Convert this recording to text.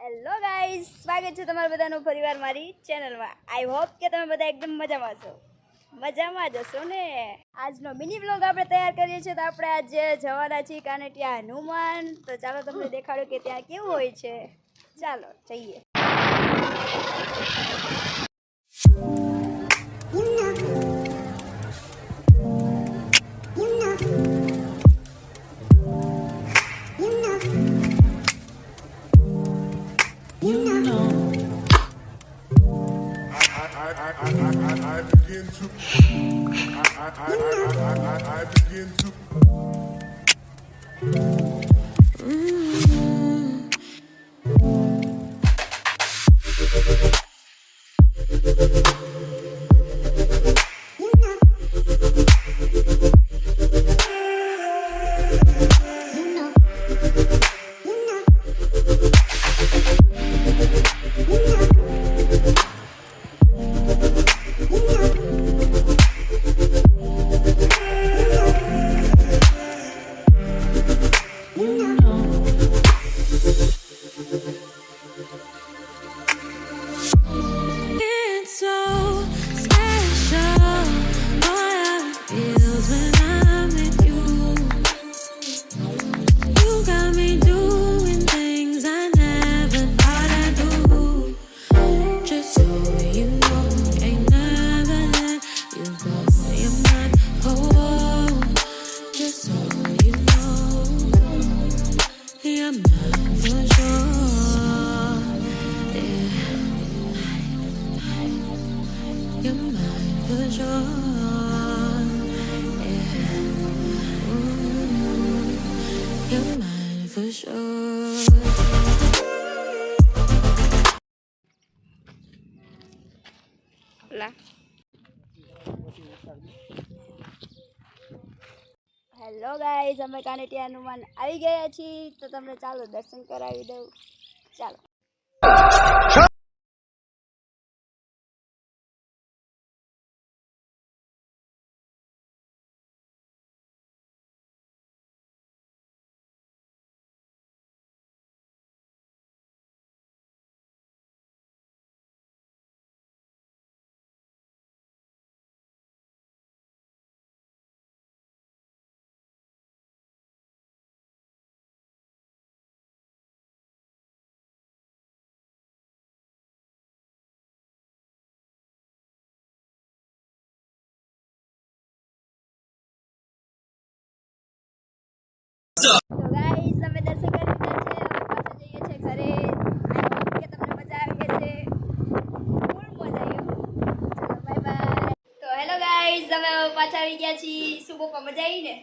Hello guys, સ્વાગત છે તમારા બધાનું ફરીવાર મારી ચેનલમાં. આઈ હોપ કે તમે બધા એકદમ મજામાં છો. મજામાં જ હશો ને. આજનો મિની વ્લોગ આપણે તૈયાર કરીએ છીએ. તો આપણે આજે જવાના છીએ કાનેટિયા હનુમાન. તો ચાલો તમને દેખાડો કે ત્યાં કેવું હોય છે. ચાલો જઈએ. I begin to hello guys, અમે કાનેટિયા હનુમાન આવી ગયા છીએ. તો તમને ચાલો દર્શન કરાવી દઉં. ચાલો. તો ગાઈઝ, અમે દર્શન કરી લીધા છે. હવે પાછા જઈએ છીએ ઘરે. આઈ હોપ કે તમને મજા આવી હશે. ફૂલ મજા આવી. ચાલો બાય બાય. તો હેલો ગાઈઝ, અમે પાછા આવી ગયા છીએ. શું બહુ મજા આવી ને?